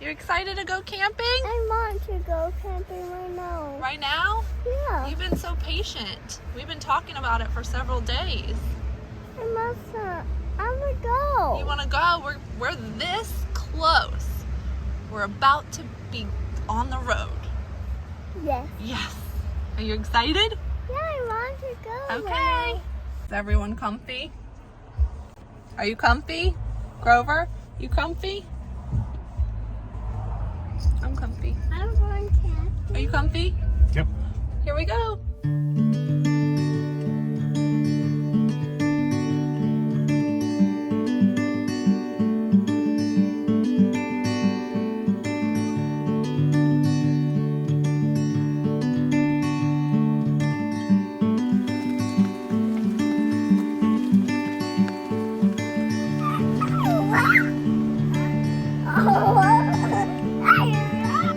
You excited to go camping? I want to go camping right now. Right now? Yeah. You've been so patient. We've been talking about it for several days. I want to go. You want to go? We're this close. We're about to be on the road. Yes. Yes. Are you excited? Yeah, I want to go. Okay. Is everyone comfy? Are you comfy? Grover, you comfy? I'm comfy. I want camping. Are you comfy? Yep. Here we go.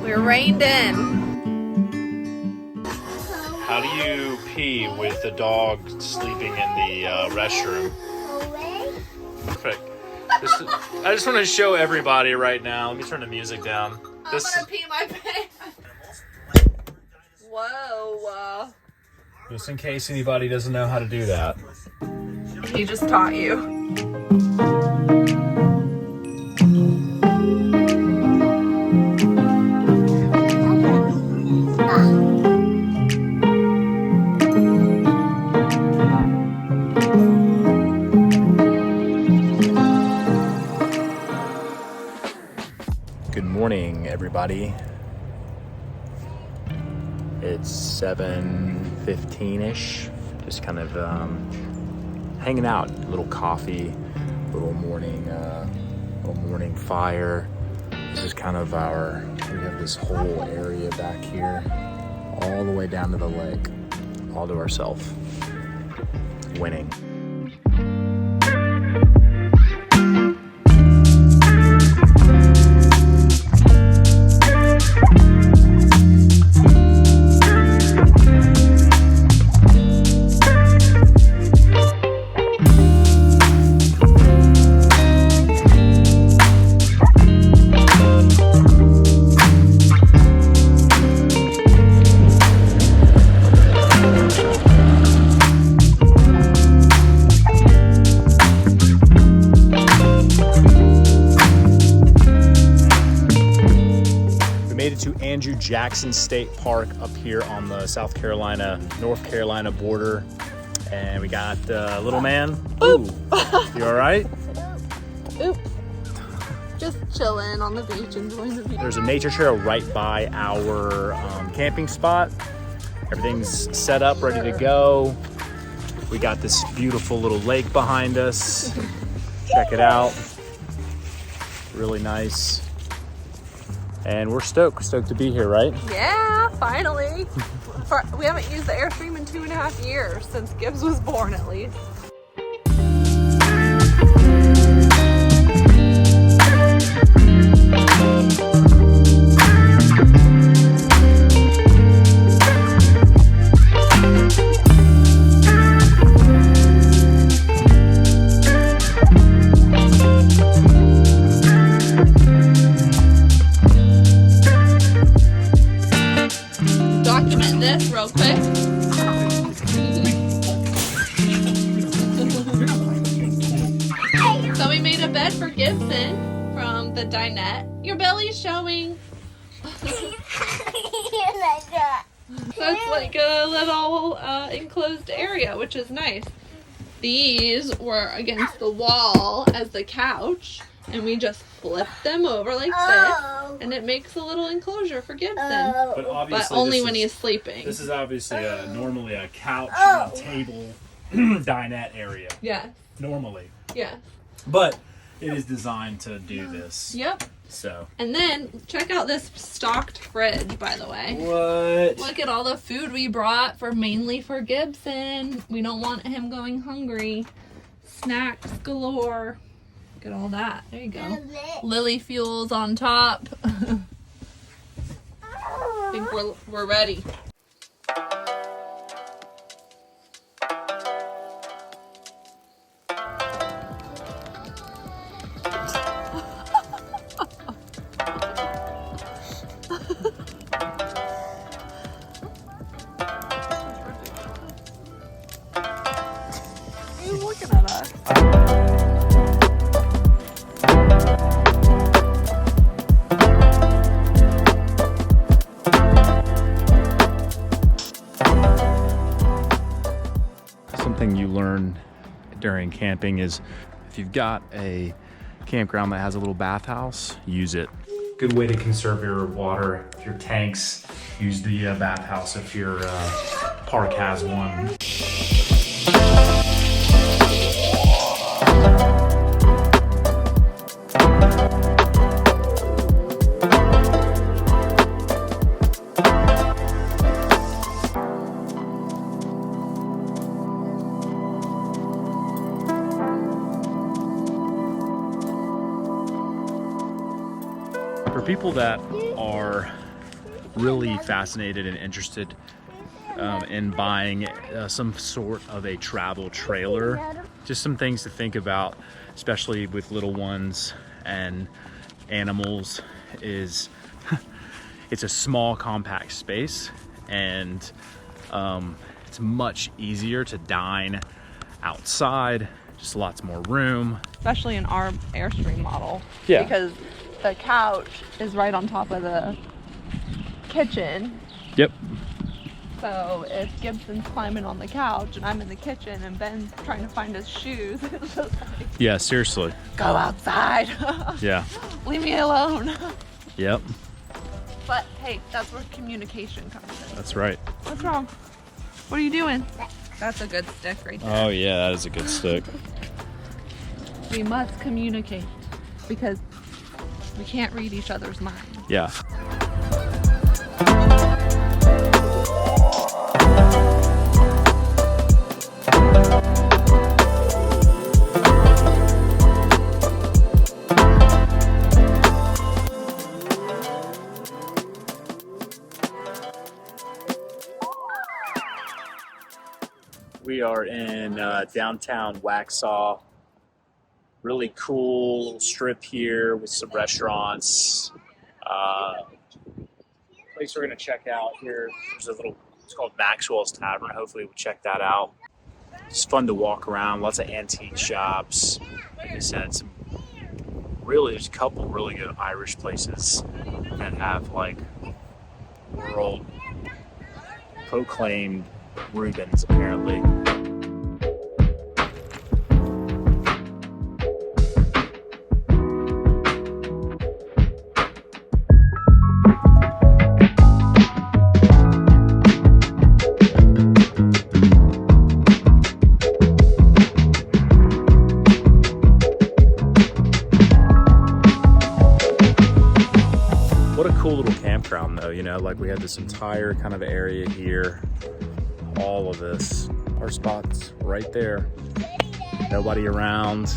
We're reined in. How do you pee with the dog sleeping in the restroom? Perfect. I just want to show everybody right now. Let me turn the music down. I'm gonna pee my pants. Whoa. Just in case anybody doesn't know how to do that. He just taught you. Good morning, everybody. It's 7:15-ish. Just kind of hanging out. A little coffee, little morning fire. This is kind of we have this whole area back here, all the way down to the lake, all to ourselves. Winning. Jackson State Park up here on the North Carolina border, and we got little man. Ooh, you all right? Oops. Just chilling on the beach, enjoying the view. There's a nature trail right by our camping spot. Everything's set up, ready to go. We got this beautiful little lake behind us. Check it out. Really nice. And we're stoked to be here, right? Yeah, finally. We haven't used the Airstream in 2.5 years, since Gibbs was born at least. Document this real quick. So we made a bed for Gibson from the dinette. Your belly's showing. So it's like a little enclosed area, which is nice. These were against the wall as the couch, and we just flipped them over like this, and it makes a little enclosure for Gibson. But only when he's sleeping. This is obviously normally a couch, table, dinette area. Yes. Normally. Yes. But it is designed to do this. Yep. So. And then check out this stocked fridge, by the way. What? Look at all the food we brought mainly for Gibson. We don't want him going hungry. Snacks galore. Look at all that. There you go. Lily fuels on top. I think we're ready. looking at us. Something you learn during camping is if you've got a campground that has a little bathhouse, use it. Good way to conserve your water. If your tanks, use the bathhouse if your park has one. For people that are really fascinated and interested in buying some sort of a travel trailer, just some things to think about, especially with little ones and animals, is it's a small compact space, and it's much easier to dine outside, just lots more room. Especially in our Airstream model. Yeah. Because the couch is right on top of the kitchen. Yep. So if Gibson's climbing on the couch and I'm in the kitchen and Ben's trying to find his shoes, it's just like, Yeah, seriously. go outside. Yeah. Leave me alone. Yep. But hey, that's where communication comes in. That's right. What's wrong? What are you doing? That's a good stick right there. Oh yeah, that is a good stick. We must communicate because we can't read each other's minds. Yeah. We are in downtown Waxhaw. Really cool little strip here with some restaurants. Place we're gonna check out here. There's a little, it's called Maxwell's Tavern. Hopefully we'll check that out. It's fun to walk around, lots of antique shops. Like I said, there's a couple really good Irish places that have like world proclaimed Reubens apparently. What a cool little campground though, you know, like we had this entire kind of area here, all of this, our spots right there, nobody around.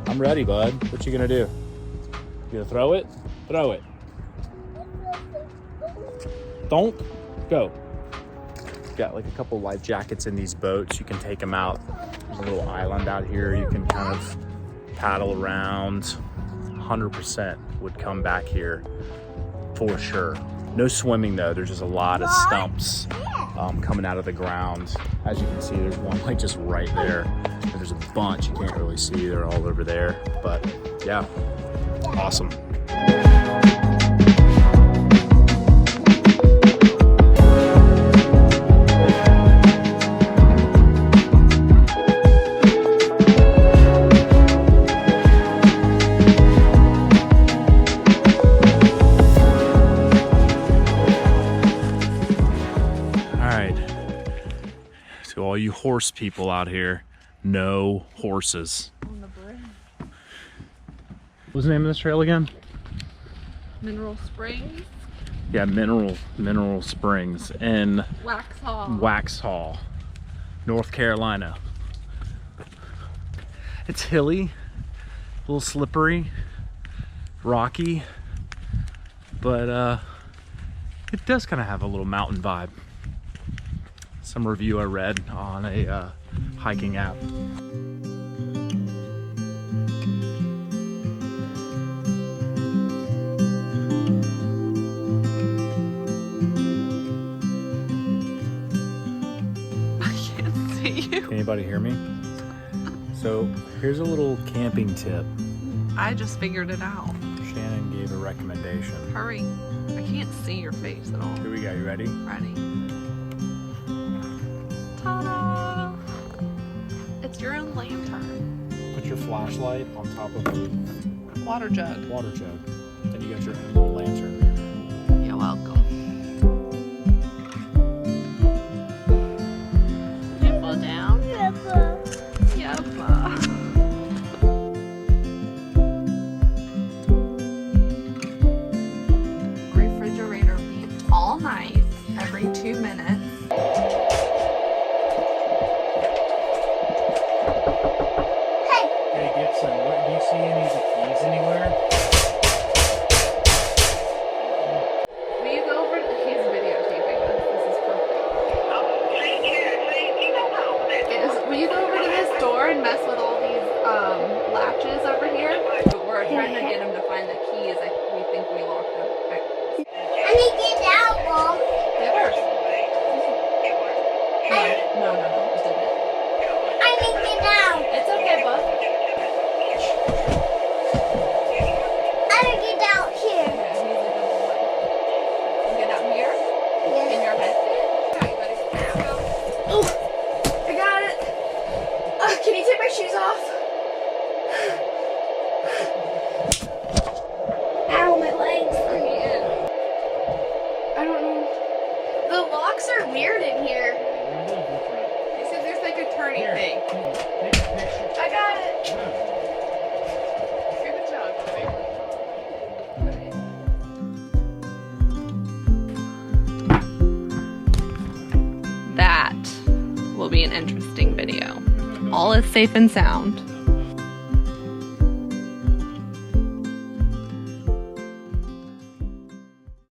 I'm ready, bud. What you gonna do? You gonna throw it? Throw it. Don't go. Got like a couple life jackets in these boats. You can take them out. There's a little island out here. You can kind of paddle around. 100% would come back here for sure. No swimming though. There's just a lot of stumps coming out of the ground. As you can see, there's one like just right there. And there's a bunch you can't really see. They're all over there. But yeah, awesome. To all you horse people out here, no horses. On the bridge. What's the name of this trail again? Mineral Springs. Yeah, Mineral Springs in Waxhaw, North Carolina. It's hilly, a little slippery, rocky, but it does kind of have a little mountain vibe. Some review I read on a hiking app. I can't see you. Can anybody hear me? So here's a little camping tip. I just figured it out. Shannon gave a recommendation. Hurry. I can't see your face at all. Here we go. You ready? Ready? Ta-da! It's your own lantern. Put your flashlight on top of a Water jug. water jug. Then you got your own little lantern. You're welcome. You fall down? Peppa. Yuppa. Refrigerator beeps all night, every 2 minutes. Hey Gibson, do you see any of the keys anywhere? Will you go over? He's videotaping us. This is perfect. Will you go over to this door and mess with all these latches over here? We're trying to get him to find the keys. We think we locked them. I need to get out, Mom. It works. No, it didn't. I need to get out. It's okay, bud. I need to get out here. Yeah, he's a good boy. You get out here? In Yes. your head fit? Okay, buddy. Go. Oh, I got it. Can you take my shoes off? Ow, my legs. Bring me in. I don't know. The locks are weird in here. He said there's like a turning thing. I got it. Good job, buddy. That will be an interesting video. All is safe and sound.